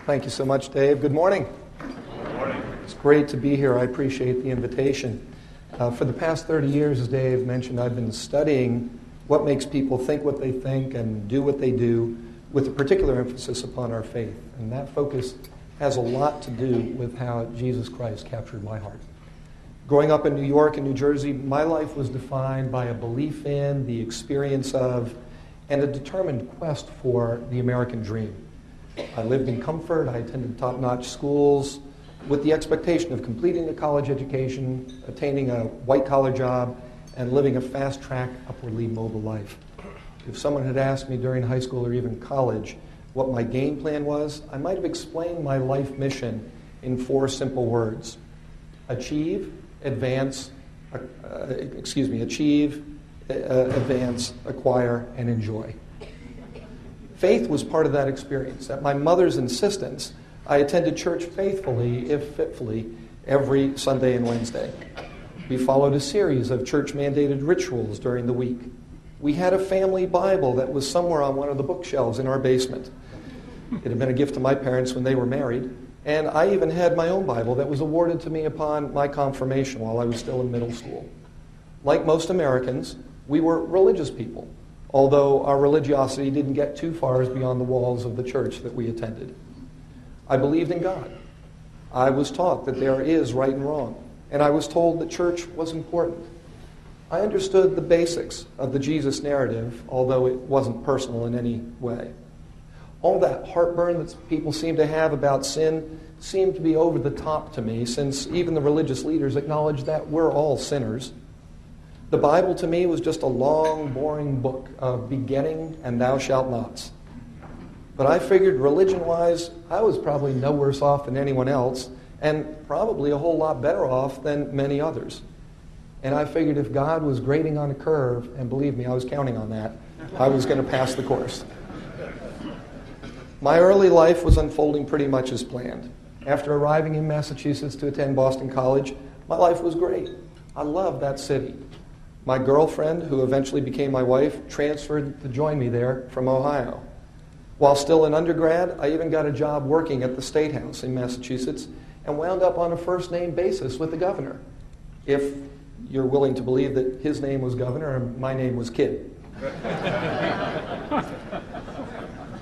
Thank you so much, Dave. Good morning. Good morning. It's great to be here. I appreciate the invitation. For the past 30 years, as Dave mentioned, I've been studying what makes people think what they think and do what they do, with a particular emphasis upon our faith. And that focus has a lot to do with how Jesus Christ captured my heart. Growing up in New York and New Jersey, my life was defined by a belief in, the experience of, and a determined quest for the American dream. I lived in comfort. I attended top-notch schools with the expectation of completing a college education, attaining a white-collar job, and living a fast-track, upwardly mobile life. If someone had asked me during high school or even college what my game plan was, I might have explained my life mission in 4 simple words: achieve, advance, advance, acquire, and enjoy. Faith was part of that experience. At my mother's insistence, I attended church faithfully, if fitfully, every Sunday and Wednesday. We followed a series of church-mandated rituals during the week. We had a family Bible that was somewhere on one of the bookshelves in our basement. It had been a gift to my parents when they were married, and I even had my own Bible that was awarded to me upon my confirmation while I was still in middle school. Like most Americans, we were religious people, although our religiosity didn't get too far beyond the walls of the church that we attended. I believed in God. I was taught that there is right and wrong, and I was told that church was important. I understood the basics of the Jesus narrative, although it wasn't personal in any way. All that heartburn that people seem to have about sin seemed to be over the top to me, since even the religious leaders acknowledged that we're all sinners. The Bible to me was just a long, boring book of begetting and thou shalt nots. But I figured religion-wise, I was probably no worse off than anyone else, and probably a whole lot better off than many others. And I figured if God was grading on a curve, and believe me, I was counting on that, I was going to pass the course. My early life was unfolding pretty much as planned. After arriving in Massachusetts to attend Boston College, my life was great. I loved that city. My girlfriend, who eventually became my wife, transferred to join me there from Ohio. While still an undergrad, I even got a job working at the State House in Massachusetts and wound up on a first-name basis with the governor, if you're willing to believe that his name was Governor and my name was Kid.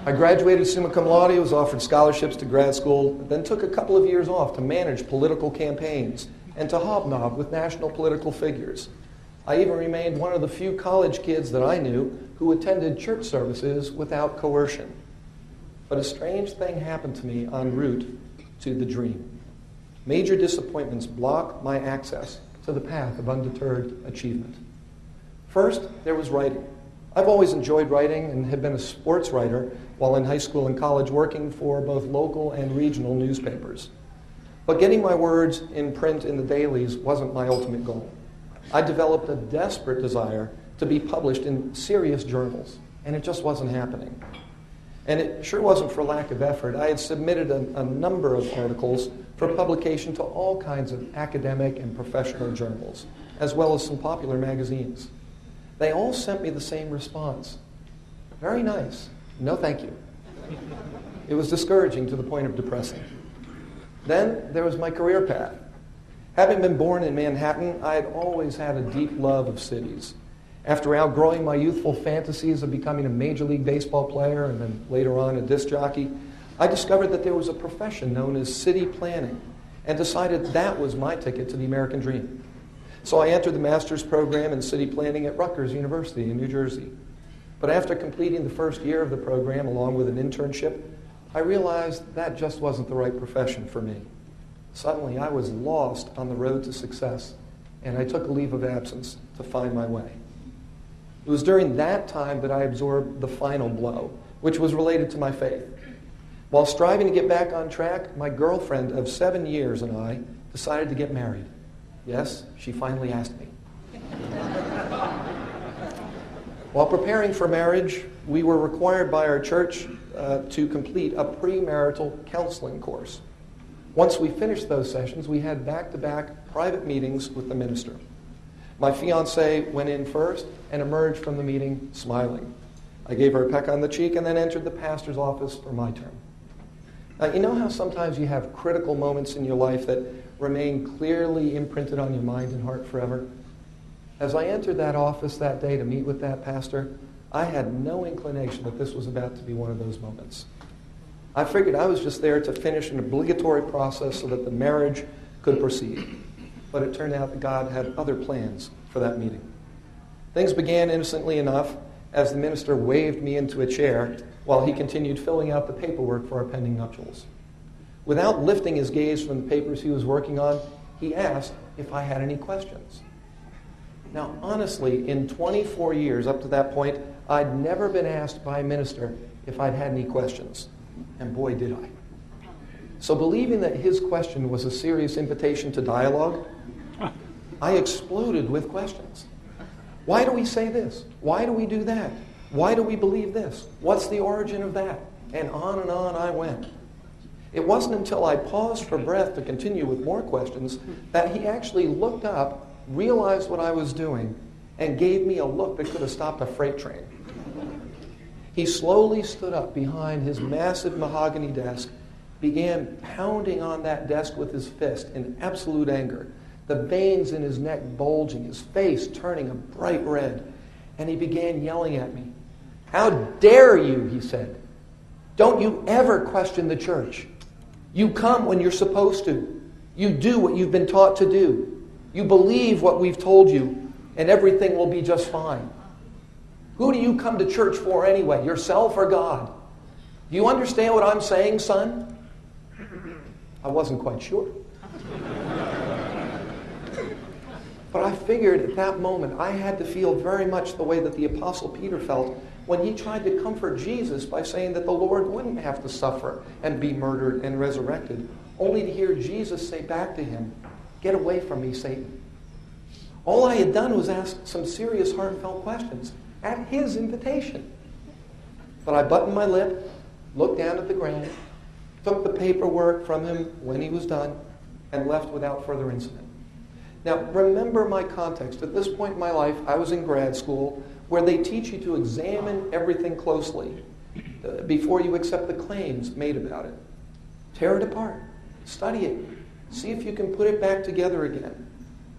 I graduated summa cum laude, was offered scholarships to grad school, then took a couple of years off to manage political campaigns and to hobnob with national political figures. I even remained one of the few college kids that I knew who attended church services without coercion. But a strange thing happened to me en route to the dream. Major disappointments blocked my access to the path of undeterred achievement. First, there was writing. I've always enjoyed writing and had been a sports writer while in high school and college, working for both local and regional newspapers. But getting my words in print in the dailies wasn't my ultimate goal. I developed a desperate desire to be published in serious journals, and it just wasn't happening. And it sure wasn't for lack of effort. I had submitted a number of articles for publication to all kinds of academic and professional journals, as well as some popular magazines. They all sent me the same response. Very nice. No, thank you. It was discouraging to the point of depressing. Then there was my career path. Having been born in Manhattan, I had always had a deep love of cities. After outgrowing my youthful fantasies of becoming a Major League Baseball player and then later on a disc jockey, I discovered that there was a profession known as city planning and decided that was my ticket to the American dream. So I entered the master's program in city planning at Rutgers University in New Jersey. But after completing the first year of the program along with an internship, I realized that just wasn't the right profession for me. Suddenly, I was lost on the road to success, and I took a leave of absence to find my way. It was during that time that I absorbed the final blow, which was related to my faith. While striving to get back on track, my girlfriend of 7 years and I decided to get married. Yes, she finally asked me. While preparing for marriage, we were required by our church to complete a premarital counseling course. Once we finished those sessions, we had back-to-back private meetings with the minister. My fiancée went in first and emerged from the meeting smiling. I gave her a peck on the cheek and then entered the pastor's office for my turn. You know how sometimes you have critical moments in your life that remain clearly imprinted on your mind and heart forever? As I entered that office that day to meet with that pastor, I had no inclination that this was about to be one of those moments. I figured I was just there to finish an obligatory process so that the marriage could proceed. But it turned out that God had other plans for that meeting. Things began innocently enough as the minister waved me into a chair while he continued filling out the paperwork for our pending nuptials. Without lifting his gaze from the papers he was working on, he asked if I had any questions. Now, honestly, in 24 years up to that point, I'd never been asked by a minister if I'd had any questions. And boy, did I. So believing that his question was a serious invitation to dialogue, I exploded with questions. Why do we say this? Why do we do that? Why do we believe this? What's the origin of that? And on I went. It wasn't until I paused for breath to continue with more questions that he actually looked up, realized what I was doing, and gave me a look that could have stopped a freight train. He slowly stood up behind his massive mahogany desk, began pounding on that desk with his fist in absolute anger, the veins in his neck bulging, his face turning a bright red, and he began yelling at me. "How dare you," he said. "Don't you ever question the church. You come when you're supposed to. You do what you've been taught to do. You believe what we've told you, and everything will be just fine. Who do you come to church for anyway, yourself or God? Do you understand what I'm saying, son?" I wasn't quite sure. But I figured at that moment I had to feel very much the way that the Apostle Peter felt when he tried to comfort Jesus by saying that the Lord wouldn't have to suffer and be murdered and resurrected, only to hear Jesus say back to him, "Get away from me, Satan." All I had done was ask some serious, heartfelt questions at his invitation. But I buttoned my lip, looked down at the ground, took the paperwork from him when he was done, and left without further incident. Now, remember my context. At this point in my life, I was in grad school where they teach you to examine everything closely before you accept the claims made about it. Tear it apart. Study it. See if you can put it back together again.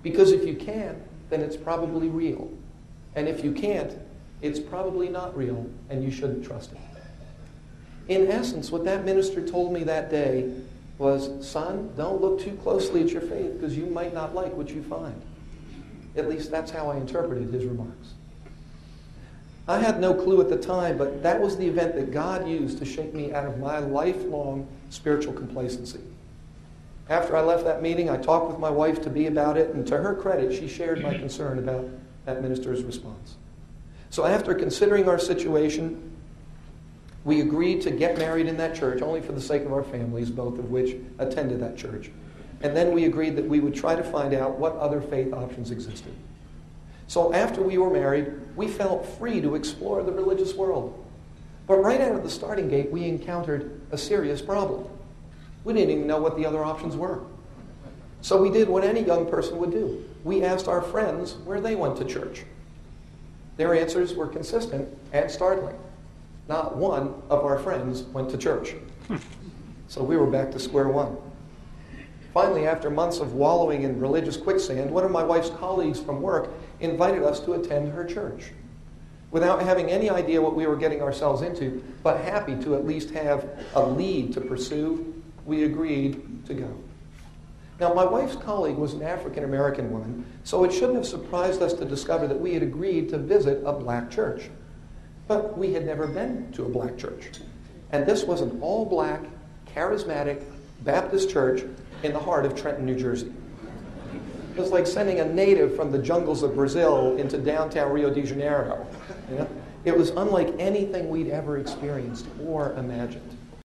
Because if you can, then it's probably real. And if you can't, it's probably not real, and you shouldn't trust it. In essence, what that minister told me that day was, "Son, don't look too closely at your faith because you might not like what you find." At least that's how I interpreted his remarks. I had no clue at the time, but that was the event that God used to shake me out of my lifelong spiritual complacency. After I left that meeting, I talked with my wife-to-be about it, and to her credit, she shared my concern about that minister's response. So after considering our situation, we agreed to get married in that church, only for the sake of our families, both of which attended that church. And then we agreed that we would try to find out what other faith options existed. So after we were married, we felt free to explore the religious world. But right out of the starting gate, we encountered a serious problem. We didn't even know what the other options were. So we did what any young person would do. We asked our friends where they went to church. Their answers were consistent and startling. Not one of our friends went to church. So we were back to square one. Finally, after months of wallowing in religious quicksand, one of my wife's colleagues from work invited us to attend her church. Without having any idea what we were getting ourselves into, but happy to at least have a lead to pursue, we agreed to go. Now, my wife's colleague was an African-American woman, so it shouldn't have surprised us to discover that we had agreed to visit a black church. But we had never been to a black church. And this was an all-black, charismatic Baptist church in the heart of Trenton, New Jersey. It was like sending a native from the jungles of Brazil into downtown Rio de Janeiro. You know? It was unlike anything we'd ever experienced or imagined.